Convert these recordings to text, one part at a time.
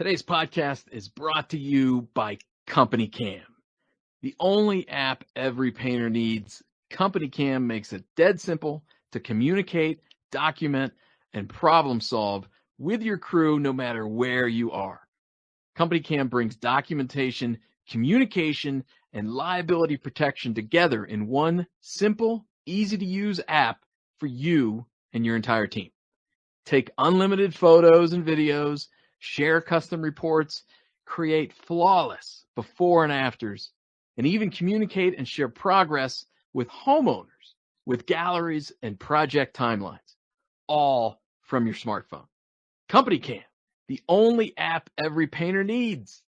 Today's podcast is brought to you by Company Cam, the only app every painter needs. Company Cam makes it dead simple to communicate, document, and problem solve with your crew no matter where you are. Company Cam brings documentation, communication, and liability protection together in one simple, easy-to-use app for you and your entire team. Take unlimited photos and videos, share custom reports, create flawless before and afters, and even communicate and share progress with homeowners with galleries and project timelines, all from your smartphone. Company Cam, the only app every painter needs.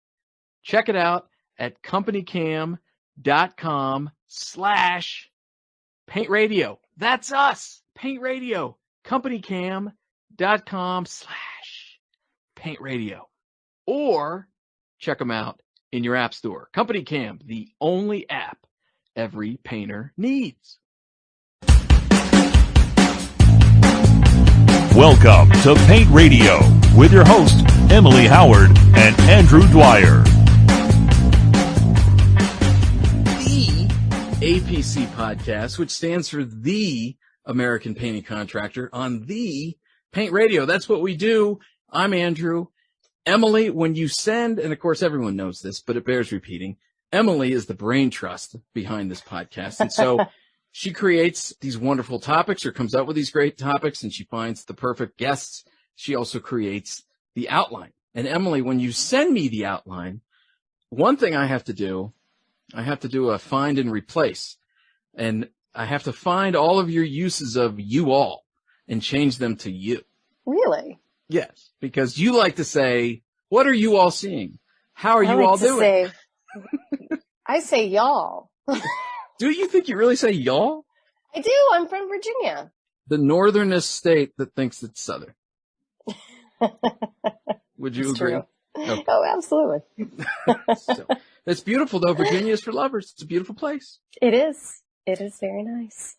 Check it out at companycam.com/paintradio. That's us, Paint Radio. companycam.com/paintradio. Or check them out in your app store. Company Cam, the only app every painter needs. Welcome to Paint Radio with your host, Emily Howard and Andrew Dwyer. The APC podcast, which stands for The American Painting Contractor, on the Paint Radio. That's what we do. I'm Andrew. Emily, when you send, and of course everyone knows this, but it bears repeating, Emily is the brain trust behind this podcast. And so she creates these wonderful topics or comes up with these great topics, and she finds the perfect guests. She also creates the outline. And Emily, when you send me the outline, one thing I have to do a find and replace. And I have to find all of your uses of you all and change them to you. Really? Yes, because you like to say, what are you all seeing? How are you all doing? I say y'all. Do you think you really say y'all? I do. I'm from Virginia. The northernest state that thinks it's southern. Would you agree? True. Okay. Oh, absolutely. So, it's beautiful, though. Virginia is for lovers. It's a beautiful place. It is. It is very nice.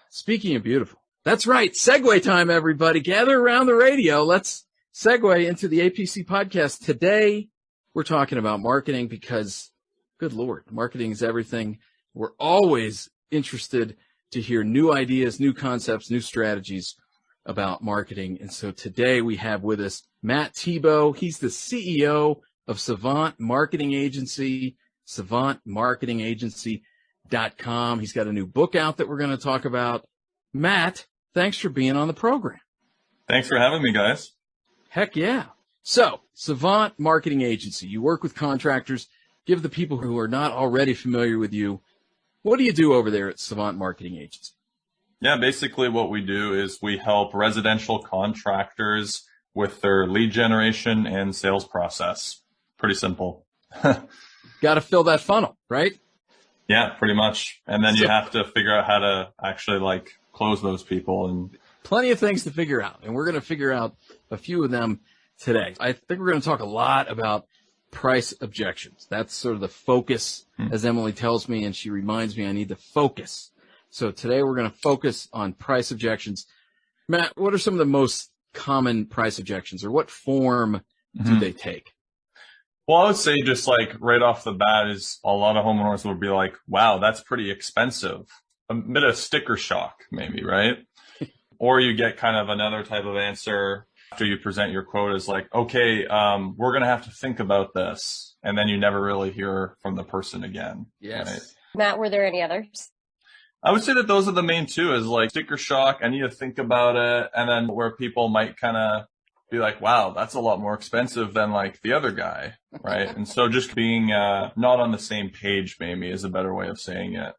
Speaking of beautiful, that's right. Segue time, everybody. Gather around the radio. Let's segue into the APC podcast. Today, we're talking about marketing because, good Lord, marketing is everything. We're always interested to hear new ideas, new concepts, new strategies about marketing. And so today we have with us Matt Thibeau. He's the CEO of Savant Marketing Agency, savantmarketingagency.com. He's got a new book out that we're going to talk about. Matt, thanks for being on the program. Thanks for having me, guys. Heck yeah. So, Savant Marketing Agency, you work with contractors. Give the people who are not already familiar with you, what do you do over there at Savant Marketing Agency? Yeah, basically what we do is we help residential contractors with their lead generation and sales process. Pretty simple. Got to fill that funnel, right? Yeah, pretty much. And then you have to figure out how to actually close those people. And plenty of things to figure out. And we're going to figure out a few of them today. I think we're going to talk a lot about price objections. That's sort of the focus, as Emily tells me, and she reminds me I need to focus. So today we're going to focus on price objections. Matt, what are some of the most common price objections, or what form do they take? Well, I would say just right off the bat is a lot of homeowners would be like, wow, that's pretty expensive. A bit of sticker shock maybe, right? Or you get kind of another type of answer after you present your quote is like, okay, we're going to have to think about this. And then you never really hear from the person again. Yes. Right? Matt, were there any others? I would say that those are the main two is sticker shock. I need to think about it. And then where people might kind of be like, wow, that's a lot more expensive than the other guy. Right. And so just being not on the same page maybe is a better way of saying it.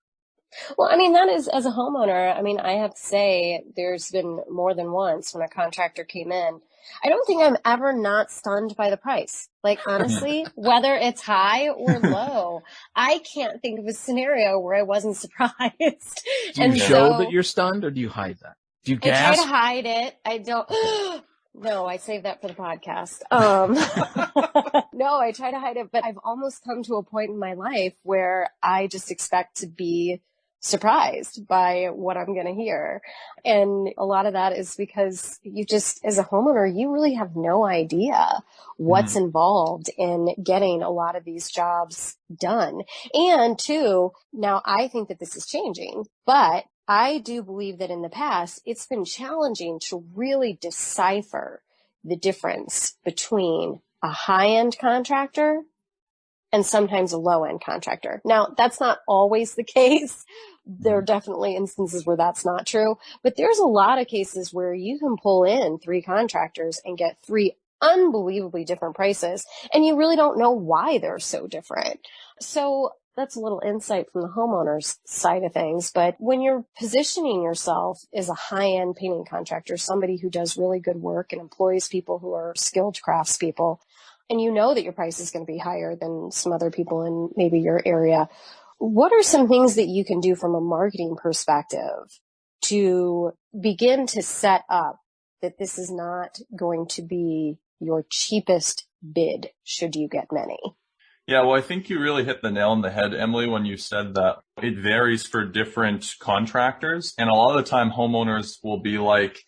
Well, that is, as a homeowner, I have to say there's been more than once when a contractor came in. I don't think I'm ever not stunned by the price. Honestly, whether it's high or low, I can't think of a scenario where I wasn't surprised. Do you show that you're stunned, or do you hide that? Do you gasp? I try to hide it. I don't. No, I saved that for the podcast. No, I try to hide it, but I've almost come to a point in my life where I just expect to be surprised by what I'm going to hear. And a lot of that is because you just, as a homeowner, you really have no idea what's involved in getting a lot of these jobs done. And two, now I think that this is changing, but I do believe that in the past, it's been challenging to really decipher the difference between a high-end contractor and sometimes a low-end contractor. Now, that's not always the case. There are definitely instances where that's not true, but there's a lot of cases where you can pull in 3 contractors and get 3 unbelievably different prices, and you really don't know why they're so different. So that's a little insight from the homeowner's side of things. But when you're positioning yourself as a high-end painting contractor, somebody who does really good work and employs people who are skilled craftspeople, and you know that your price is going to be higher than some other people in maybe your area, what are some things that you can do from a marketing perspective to begin to set up that this is not going to be your cheapest bid should you get many? Yeah, well, I think you really hit the nail on the head, Emily, when you said that it varies for different contractors. And a lot of the time homeowners will be like,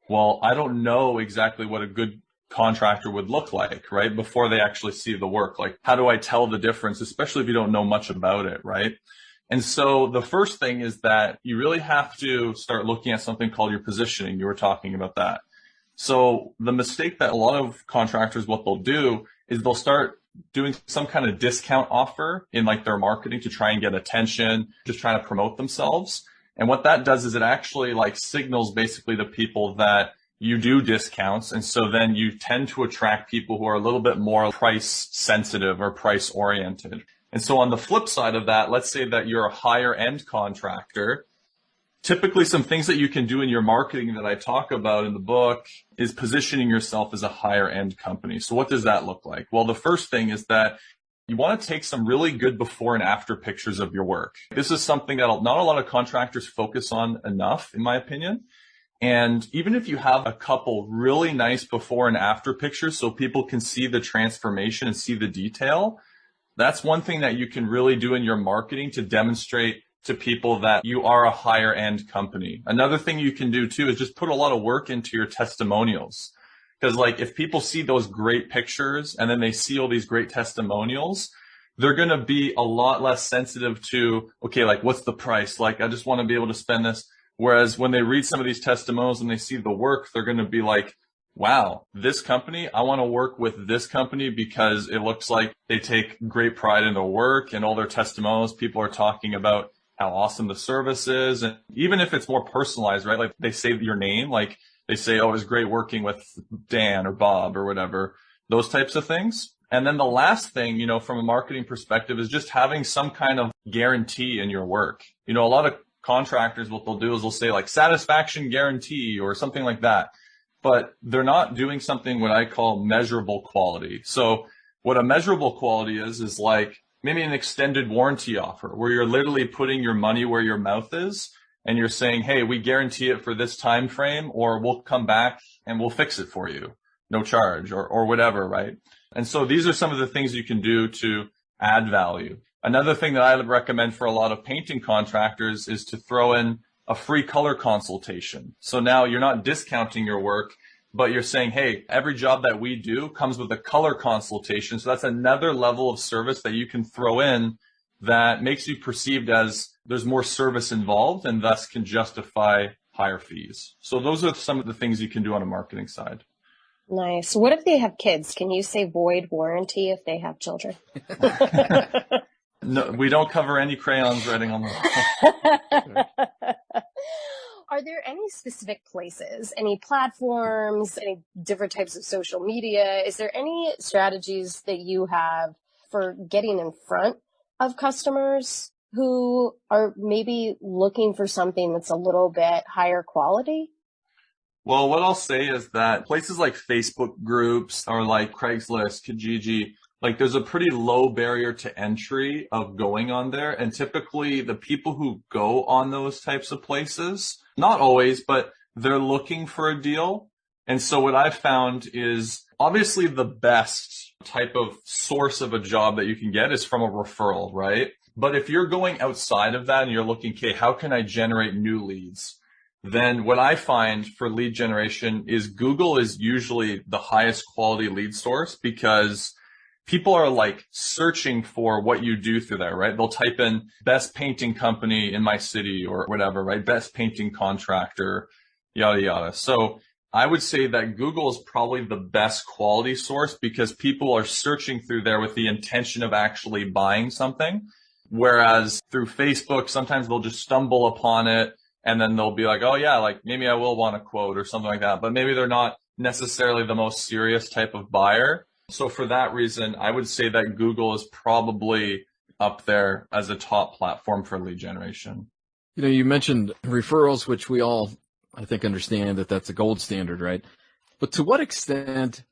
well, I don't know exactly what a good contractor would look like, right? Before they actually see the work. Like, how do I tell the difference, especially if you don't know much about it, right? And so the first thing is that you really have to start looking at something called your positioning. You were talking about that. So the mistake that a lot of contractors, what they'll do is they'll start doing some kind of discount offer in like their marketing to try and get attention, just trying to promote themselves. And what that does is it actually like signals basically to people that you do discounts. And so then you tend to attract people who are a little bit more price sensitive or price oriented. And so on the flip side of that, let's say that you're a higher end contractor. Typically some things that you can do in your marketing that I talk about in the book is positioning yourself as a higher end company. So what does that look like? Well, the first thing is that you want to take some really good before and after pictures of your work. This is something that not a lot of contractors focus on enough, in my opinion. And even if you have a couple really nice before and after pictures so people can see the transformation and see the detail, that's one thing that you can really do in your marketing to demonstrate to people that you are a higher end company. Another thing you can do too is just put a lot of work into your testimonials. Because like if people see those great pictures and then they see all these great testimonials, they're going to be a lot less sensitive to, okay, like what's the price? Like I just want to be able to spend this. Whereas when they read some of these testimonials and they see the work, they're going to be like, wow, this company, I want to work with this company because it looks like they take great pride in their work, and all their testimonials, people are talking about how awesome the service is. And even if it's more personalized, right? Like they say your name, like they say, oh, it was great working with Dan or Bob or whatever, those types of things. And then the last thing, you know, from a marketing perspective is just having some kind of guarantee in your work. You know, a lot of contractors, what they'll do is they'll say like satisfaction guarantee or something like that, but they're not doing something what I call measurable quality. So what a measurable quality is like maybe an extended warranty offer where you're literally putting your money where your mouth is and you're saying, hey, we guarantee it for this time frame, or we'll come back and we'll fix it for you, no charge or whatever, right? And so these are some of the things you can do to add value. Another thing that I would recommend for a lot of painting contractors is to throw in a free color consultation. So now you're not discounting your work, but you're saying, hey, every job that we do comes with a color consultation. So that's another level of service that you can throw in that makes you perceived as there's more service involved and thus can justify higher fees. So those are some of the things you can do on a marketing side. Nice. What if they have kids? Can you say void warranty if they have children? No, we don't cover any crayons writing on the Are there any specific places, any platforms, any different types of social media? Is there any strategies that you have for getting in front of customers who are maybe looking for something that's a little bit higher quality? Well, what I'll say is that places like Facebook groups or like Craigslist, Kijiji, like there's a pretty low barrier to entry of going on there. And typically the people who go on those types of places, not always, but they're looking for a deal. And so what I've found is obviously the best type of source of a job that you can get is from a referral, right? But if you're going outside of that and you're looking, okay, how can I generate new leads? Then what I find for lead generation is Google is usually the highest quality lead source because people are like searching for what you do through there, right? They'll type in best painting company in my city or whatever, right? Best painting contractor, yada, yada. So I would say that Google is probably the best quality source because people are searching through there with the intention of actually buying something. Whereas through Facebook, sometimes they'll just stumble upon it and then they'll be like, oh yeah, like maybe I will want a quote or something like that. But maybe they're not necessarily the most serious type of buyer. So for that reason, I would say that Google is probably up there as a top platform for lead generation. You know, you mentioned referrals, which we all, I think, understand that that's a gold standard, right? But to what extent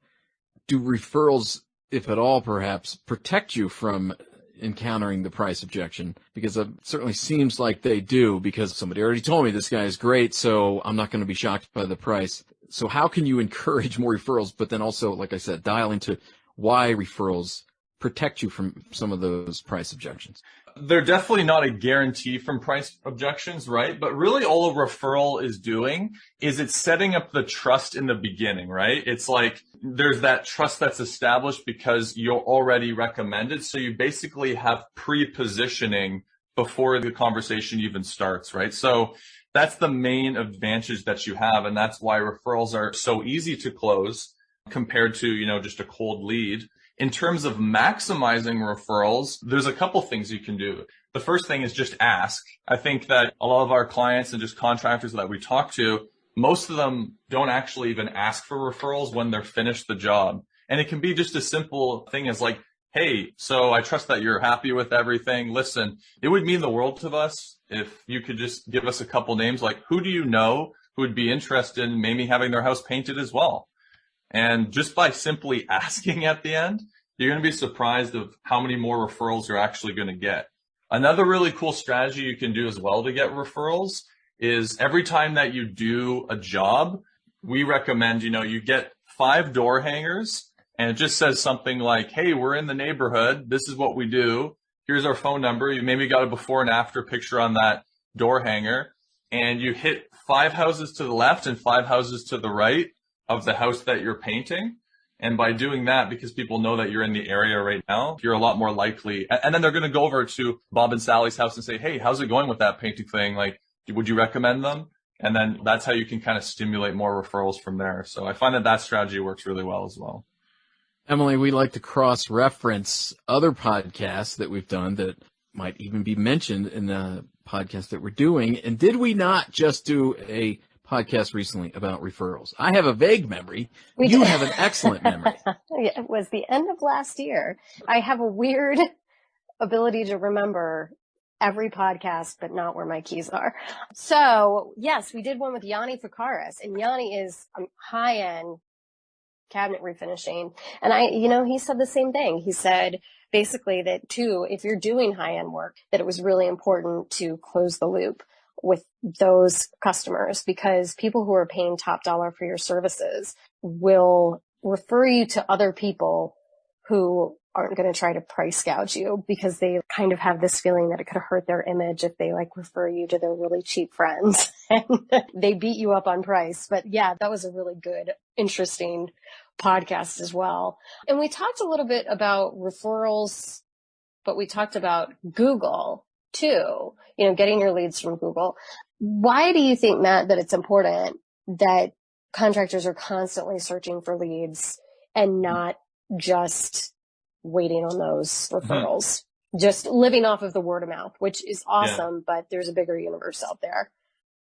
do referrals, if at all, perhaps, protect you from encountering the price objection? Because it certainly seems like they do, because somebody already told me this guy is great, so I'm not going to be shocked by the price. So how can you encourage more referrals, but then also, like I said, dial into why referrals protect you from some of those price objections? They're definitely not a guarantee from price objections, right? But really all a referral is doing is it's setting up the trust in the beginning, right? It's like there's that trust that's established because you're already recommended. So you basically have pre-positioning before the conversation even starts, right? So that's the main advantage that you have. And that's why referrals are so easy to close compared to, you know, just a cold lead. In terms of maximizing referrals, there's a couple things you can do. The first thing is just ask. I think that a lot of our clients and just contractors that we talk to, most of them don't actually even ask for referrals when they're finished the job. And it can be just a simple thing as like, hey, so I trust that you're happy with everything. Listen, it would mean the world to us if you could just give us a couple names, like who do you know who would be interested in maybe having their house painted as well? And just by simply asking at the end, you're going to be surprised of how many more referrals you're actually going to get. Another really cool strategy you can do as well to get referrals is every time that you do a job, we recommend, you know, you get 5 door hangers and it just says something like, hey, we're in the neighborhood. This is what we do. Here's our phone number. You maybe got a before and after picture on that door hanger and you hit 5 houses to the left and 5 houses to the right of the house that you're painting. And by doing that, because people know that you're in the area right now, you're a lot more likely. And then they're going to go over to Bob and Sally's house and say, hey, how's it going with that painting thing? Like, would you recommend them? And then that's how you can kind of stimulate more referrals from there. So I find that that strategy works really well as well. Emily, we like to cross-reference other podcasts that we've done that might even be mentioned in the podcast that we're doing. And did we not just do a podcast recently about referrals? I have a vague memory. You have an excellent memory. It was the end of last year. I have a weird ability to remember every podcast, but not where my keys are. So yes, we did one with Yanni Fakaris, and Yanni is high-end cabinet refinishing. And he said the same thing. He said basically that too, if you're doing high-end work, that it was really important to close the loop with those customers, because people who are paying top dollar for your services will refer you to other people who aren't going to try to price gouge you, because they kind of have this feeling that it could hurt their image if they like refer you to their really cheap friends and they beat you up on price. But yeah, that was a really good, interesting podcast as well. And we talked a little bit about referrals, but we talked about Google too, getting your leads from Google. Why do you think, Matt, that it's important that contractors are constantly searching for leads and not just waiting on those referrals, just living off of the word of mouth, which is awesome, but there's a bigger universe out there?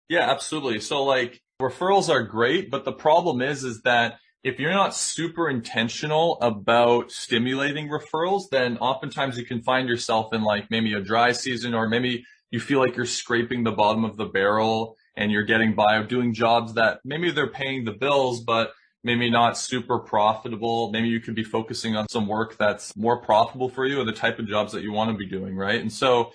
Yeah, absolutely. So like referrals are great, but the problem is that if you're not super intentional about stimulating referrals, then oftentimes you can find yourself in like maybe a dry season, or maybe you feel like you're scraping the bottom of the barrel and you're getting by doing jobs that maybe they're paying the bills, but maybe not super profitable. Maybe you could be focusing on some work that's more profitable for you or the type of jobs that you want to be doing, right? And so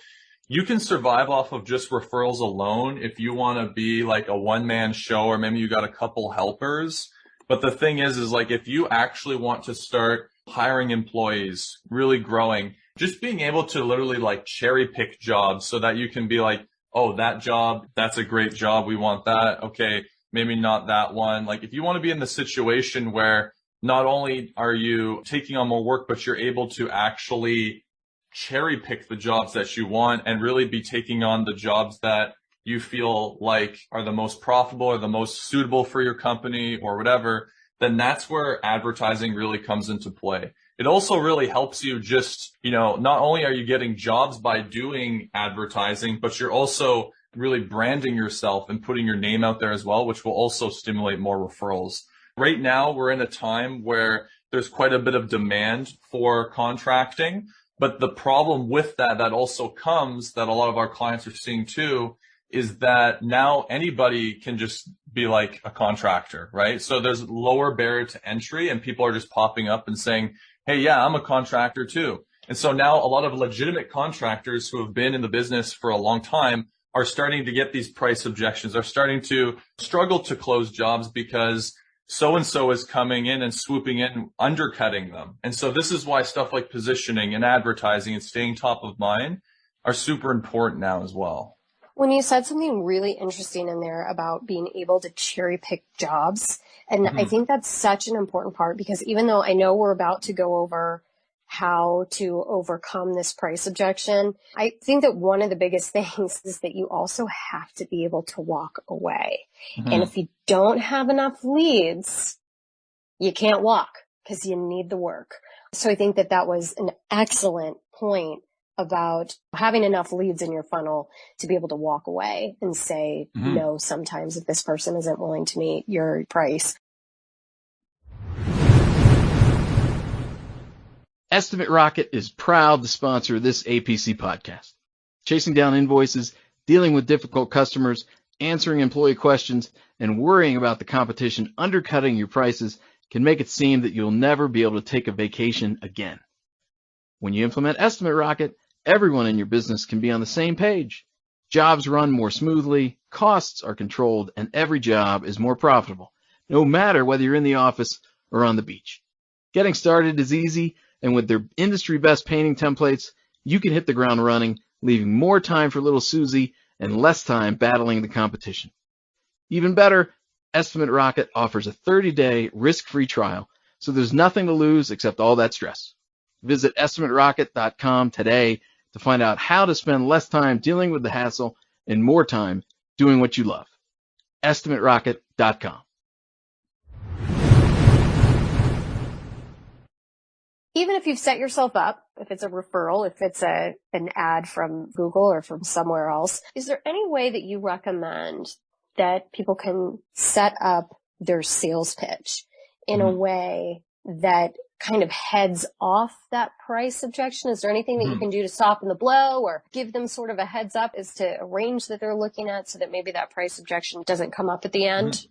you can survive off of just referrals alone if you want to be like a one-man show, or maybe you got a couple helpers. But the thing is like if you actually want to start hiring employees, really growing, just being able to literally like cherry pick jobs so that you can be like, oh, that job, that's a great job. We want that. Okay, maybe not that one. Like if you want to be in the situation where not only are you taking on more work, but you're able to actually cherry pick the jobs that you want and really be taking on the jobs that you feel like are the most profitable or the most suitable for your company or whatever, then that's where advertising really comes into play. It also really helps you just, not only are you getting jobs by doing advertising, but you're also really branding yourself and putting your name out there as well, which will also stimulate more referrals. Right now, we're in a time where there's quite a bit of demand for contracting, but the problem with that also comes that a lot of our clients are seeing too, is that now anybody can just be like a contractor, right? So there's lower barrier to entry and people are just popping up and saying, hey, yeah, I'm a contractor too. And so now a lot of legitimate contractors who have been in the business for a long time are starting to get these price objections, are starting to struggle to close jobs because so-and-so is coming in and swooping in, undercutting them. And so this is why stuff like positioning and advertising and staying top of mind are super important now as well. When you said something really interesting in there about being able to cherry pick jobs, and I think that's such an important part because even though I know we're about to go over how to overcome this price objection, I think that one of the biggest things is that you also have to be able to walk away. And if you don't have enough leads, you can't walk because you need the work. So I think that that was an excellent point about having enough leads in your funnel to be able to walk away and say no sometimes if this person isn't willing to meet your price. Estimate Rocket is proud to sponsor this APC podcast. Chasing down invoices, dealing with difficult customers, answering employee questions, and worrying about the competition undercutting your prices can make it seem that you'll never be able to take a vacation again. When you implement Estimate Rocket, everyone in your business can be on the same page. Jobs run more smoothly, costs are controlled, and every job is more profitable, no matter whether you're in the office or on the beach. Getting started is easy, and with their industry best painting templates, you can hit the ground running, leaving more time for little Susie and less time battling the competition. Even better, Estimate Rocket offers a 30-day risk-free trial, so there's nothing to lose except all that stress. Visit estimaterocket.com today to find out how to spend less time dealing with the hassle and more time doing what you love. estimaterocket.com. Even if you've set yourself up, if it's a referral, if it's an ad from Google or from somewhere else, is there any way that you recommend that people can set up their sales pitch in a way that kind of heads off that price objection? Is there anything that you can do to soften the blow or give them sort of a heads up as to a range that they're looking at so that maybe that price objection doesn't come up at the end?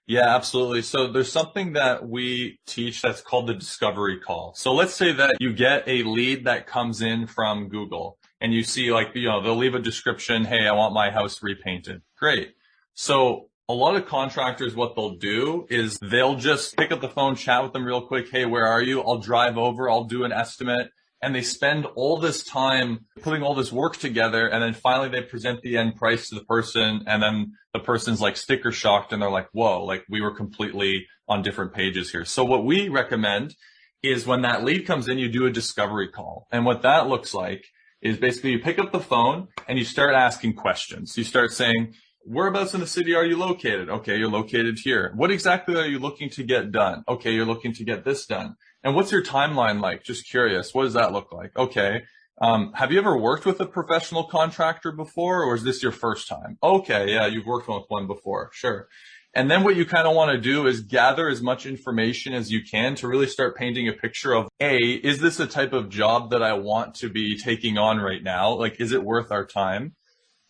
Yeah, absolutely. So there's something that we teach that's called the discovery call. So let's say that you get a lead that comes in from Google and you see they'll leave a description, hey, I want my house repainted. Great. So a lot of contractors, what they'll do is they'll just pick up the phone, chat with them real quick. Hey, where are you? I'll drive over. I'll do an estimate. And they spend all this time putting all this work together. And then finally they present the end price to the person. And then the person's like sticker shocked and they're like, whoa, like we were completely on different pages here. So what we recommend is when that lead comes in, you do a discovery call. And what that looks like is basically you pick up the phone and you start asking questions. You start saying, whereabouts in the city are you located? Okay, you're located here. What exactly are you looking to get done? Okay, you're looking to get this done. And what's your timeline like? Just curious. What does that look like? Okay. Have you ever worked with a professional contractor before, or is this your first time? Okay, yeah, you've worked with one before. Sure. And then what you kind of want to do is gather as much information as you can to really start painting a picture of, A, is this a type of job that I want to be taking on right now? Like, is it worth our time?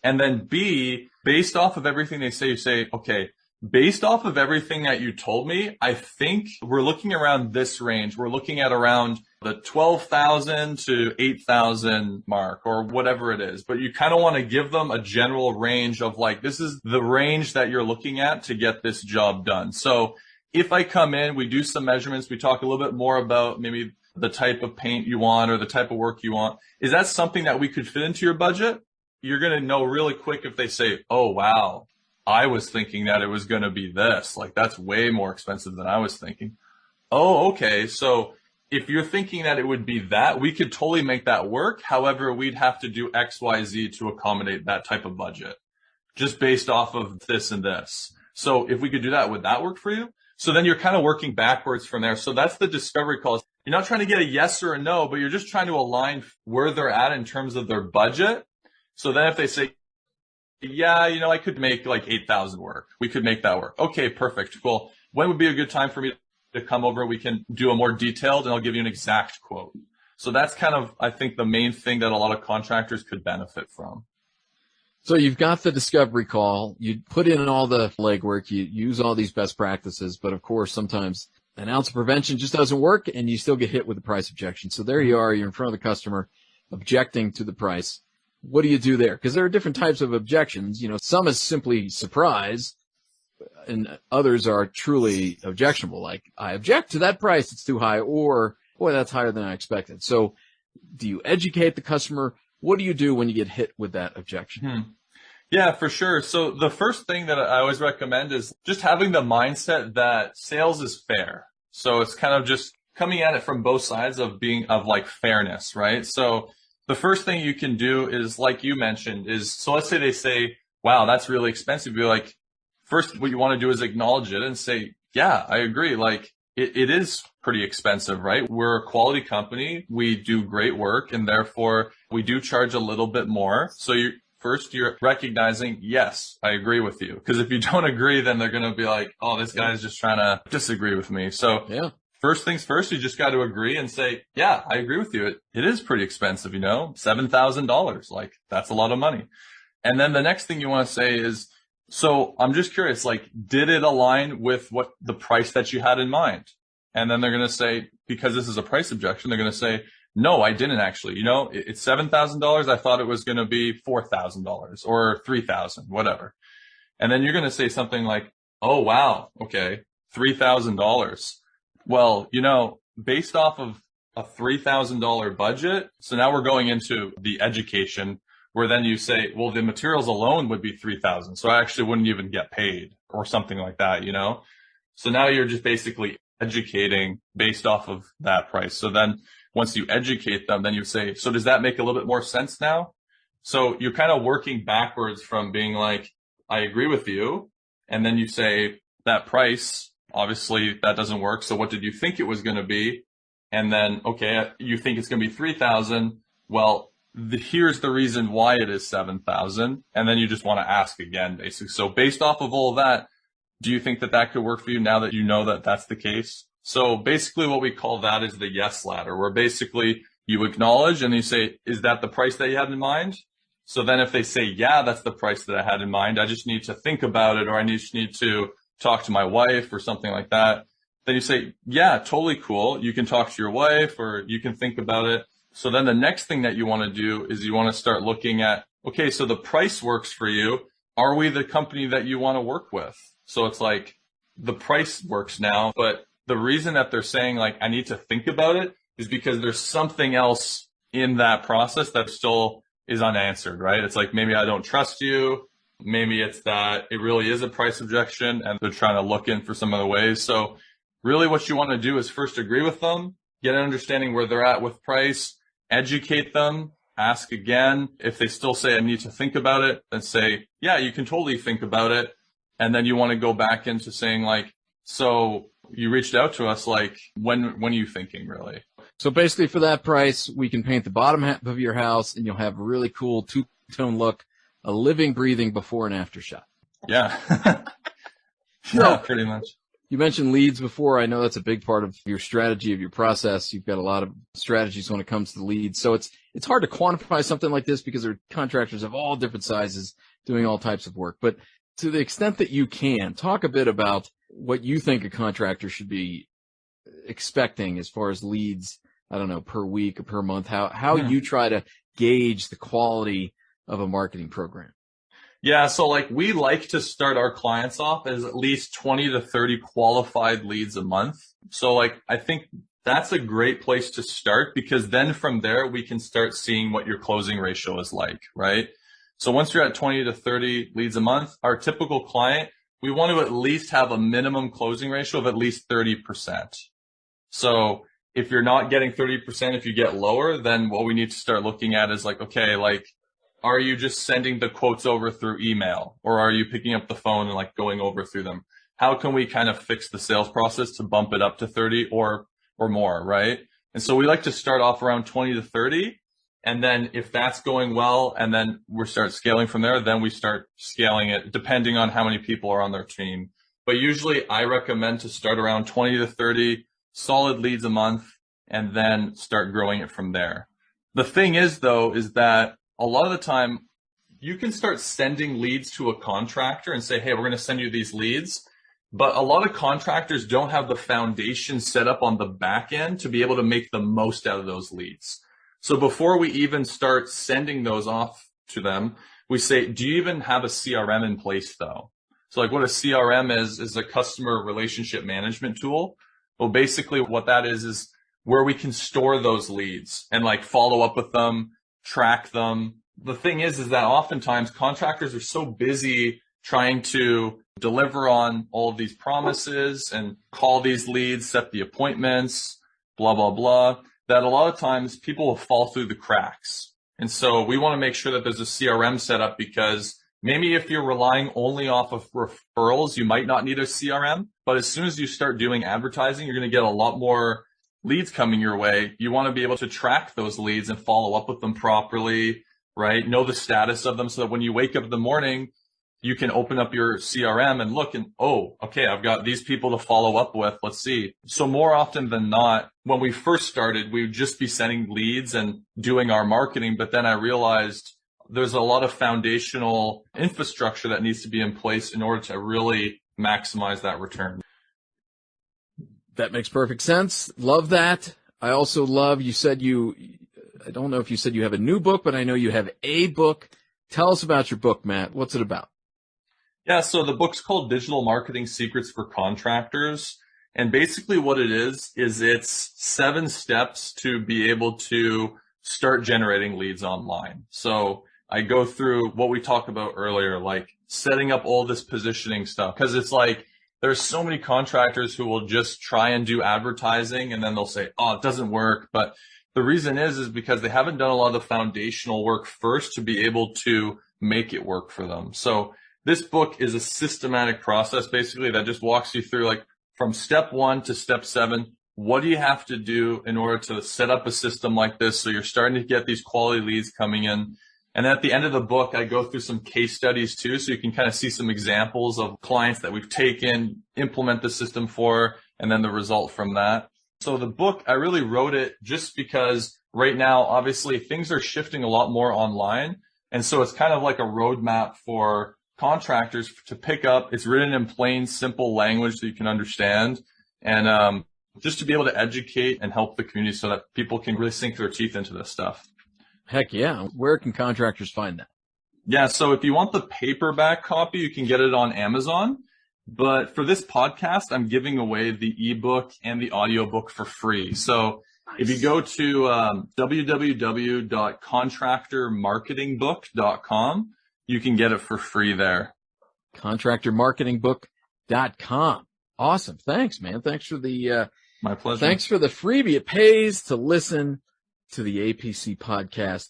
And then B, based off of everything they say, you say, okay, based off of everything that you told me, I think we're looking around this range. We're looking at around the 12,000 to 8,000 mark or whatever it is. But you kind of want to give them a general range of like, this is the range that you're looking at to get this job done. So if I come in, we do some measurements, we talk a little bit more about maybe the type of paint you want or the type of work you want. Is that something that we could fit into your budget? You're going to know really quick if they say, oh, wow, I was thinking that it was going to be this. Like, that's way more expensive than I was thinking. Oh, okay. So if you're thinking that it would be that, we could totally make that work. However, we'd have to do X, Y, Z to accommodate that type of budget just based off of this and this. So if we could do that, would that work for you? So then you're kind of working backwards from there. So that's the discovery call. You're not trying to get a yes or a no, but you're just trying to align where they're at in terms of their budget. So then if they say, yeah, I could make like 8,000 work. We could make that work. Okay, perfect. Cool. When would be a good time for me to come over? We can do a more detailed and I'll give you an exact quote. So that's kind of, I think, the main thing that a lot of contractors could benefit from. So you've got the discovery call, you put in all the legwork, you use all these best practices, but of course sometimes an ounce of prevention just doesn't work and you still get hit with the price objection. So there you are, you're in front of the customer objecting to the price. What do you do there? Because there are different types of objections. Some is simply surprise and others are truly objectionable. Like, I object to that price, it's too high, or boy, that's higher than I expected. So do you educate the customer? What do you do when you get hit with that objection? Yeah, for sure. So the first thing that I always recommend is just having the mindset that sales is fair. So it's kind of just coming at it from both sides of like fairness, right? So the first thing you can do is, like you mentioned, so let's say they say, wow, that's really expensive. You're like, first, what you want to do is acknowledge it and say, yeah, I agree. Like, it is pretty expensive, right? We're a quality company. We do great work, and therefore we do charge a little bit more. So you're recognizing, yes, I agree with you. Because if you don't agree, then they're going to be like, oh, this guy's just trying to disagree with me. So yeah. First things first, you just got to agree and say, yeah, I agree with you. It is pretty expensive, $7,000. Like, that's a lot of money. And then the next thing you want to say is, so I'm just curious, like, did it align with what the price that you had in mind? And then they're going to say, because this is a price objection, they're going to say, no, I didn't actually. It's $7,000. I thought it was going to be $4,000 or $3,000, whatever. And then you're going to say something like, oh, wow, okay, $3,000. Well, based off of a $3,000 budget, so now we're going into the education, where then you say, well, the materials alone would be $3,000. So I actually wouldn't even get paid or something like that, So now you're just basically educating based off of that price. So then once you educate them, then you say, so does that make a little bit more sense now? So you're kind of working backwards from being like, I agree with you. And then you say that price, obviously that doesn't work. So what did you think it was going to be? And then, okay, you think it's going to be 3,000. Well, here's the reason why it is 7,000. And then you just want to ask again, basically. So based off of all of that, do you think that could work for you now that you know that that's the case? So basically what we call that is the yes ladder, where basically you acknowledge and you say, is that the price that you had in mind? So then if they say, yeah, that's the price that I had in mind, I just need to think about it, or I just need to talk to my wife or something like that. Then you say, yeah, totally cool. You can talk to your wife or you can think about it. So then the next thing that you want to do is you want to start looking at, okay, so the price works for you. Are we the company that you want to work with? So it's like the price works now, but the reason that they're saying like, I need to think about it is because there's something else in that process that still is unanswered, right? It's like, maybe I don't trust you. Maybe it's that it really is a price objection and they're trying to look in for some other ways. So really what you want to do is first agree with them, get an understanding where they're at with price, educate them, ask again. If they still say, I need to think about it, then say, yeah, you can totally think about it. And then you want to go back into saying like, so you reached out to us, like, when are you thinking really? So basically for that price, we can paint the bottom half of your house and you'll have a really cool two-tone look, a living, breathing before and after shot. Yeah. Yeah, pretty much. You mentioned leads before. I know that's a big part of your strategy, of your process. You've got a lot of strategies when it comes to leads. So it's hard to quantify something like this because there are contractors of all different sizes doing all types of work. But to the extent that you can, talk a bit about what you think a contractor should be expecting as far as leads, I don't know, per week or per month, how you try to gauge the quality of a marketing program. Yeah, so like we like to start our clients off as at least 20 to 30 qualified leads a month. So like I think that's a great place to start, because then from there we can start seeing what your closing ratio is like, right? So once you're at 20 to 30 leads a month, our typical client, we want to at least have a minimum closing ratio of at least 30%. So if you're not getting 30%, if you get lower, then what we need to start looking at is like, okay, like, are you just sending the quotes over through email, or are you picking up the phone and like going over through them? How can we kind of fix the sales process to bump it up to 30 or more, right? And so we like to start off around 20 to 30. And then if that's going well, and then we start scaling from there, then we start scaling it depending on how many people are on their team. But usually I recommend to start around 20 to 30 solid leads a month and then start growing it from there. The thing is though, is that a lot of the time you can start sending leads to a contractor and say, hey, we're going to send you these leads. But a lot of contractors don't have the foundation set up on the back end to be able to make the most out of those leads. So before we even start sending those off to them, we say, do you even have a CRM in place though? So like what a CRM is a customer relationship management tool. Well, basically what that is where we can store those leads and like follow up with them, track them. The thing is that oftentimes contractors are so busy trying to deliver on all of these promises and call these leads, set the appointments, blah, blah, blah, that a lot of times people will fall through the cracks. And so we want to make sure that there's a CRM set up, because maybe if you're relying only off of referrals, you might not need a CRM. But as soon as you start doing advertising, you're going to get a lot more leads coming your way. You want to be able to track those leads and follow up with them properly, right? Know the status of them so that when you wake up in the morning, you can open up your CRM and look and, oh, okay, I've got these people to follow up with. Let's see. So more often than not, when we first started, we would just be sending leads and doing our marketing. But then I realized there's a lot of foundational infrastructure that needs to be in place in order to really maximize that return. That makes perfect sense. Love that. I also love, I don't know if you said you have a new book, but I know you have a book. Tell us about your book, Matt. What's it about? Yeah, so the book's called Digital Marketing Secrets for Contractors. And basically what it is it's 7 steps to be able to start generating leads online. So I go through what we talked about earlier, like setting up all this positioning stuff, because it's like there's so many contractors who will just try and do advertising and then they'll say, oh, it doesn't work. But the reason is because they haven't done a lot of the foundational work first to be able to make it work for them. So this book is a systematic process basically that just walks you through like from step 1 to step 7. What do you have to do in order to set up a system like this so you're starting to get these quality leads coming in? And at the end of the book, I go through some case studies too, so you can kind of see some examples of clients that we've taken, implement the system for, and then the result from that. So the book, I really wrote it just because right now, obviously, things are shifting a lot more online. And so it's kind of like a roadmap for contractors to pick up. It's written in plain, simple language that you can understand. And just to be able to educate and help the community so that people can really sink their teeth into this stuff. Heck yeah. Where can contractors find that? Yeah, so if you want the paperback copy, you can get it on Amazon. But for this podcast, I'm giving away the ebook and the audiobook for free. So if you go to www.contractormarketingbook.com, you can get it for free there. Contractormarketingbook.com. Awesome. Thanks, man. Thanks for the my pleasure. Thanks for the freebie. It pays to listen to the APC podcast.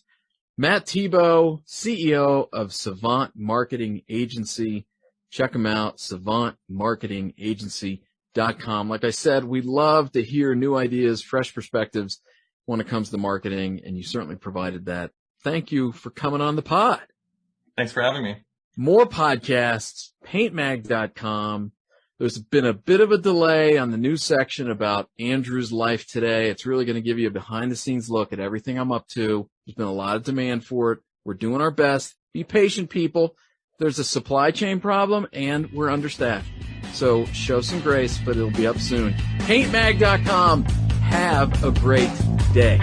Matt Thibeau, CEO of Savant Marketing Agency. Check them out, savantmarketingagency.com. Like I said, we love to hear new ideas, fresh perspectives when it comes to marketing, and you certainly provided that. Thank you for coming on the pod. Thanks for having me. More podcasts, paintmag.com. There's been a bit of a delay on the news section about Andrew's life today. It's really going to give you a behind-the-scenes look at everything I'm up to. There's been a lot of demand for it. We're doing our best. Be patient, people. There's a supply chain problem, and we're understaffed. So show some grace, but it'll be up soon. Paintmag.com. Have a great day.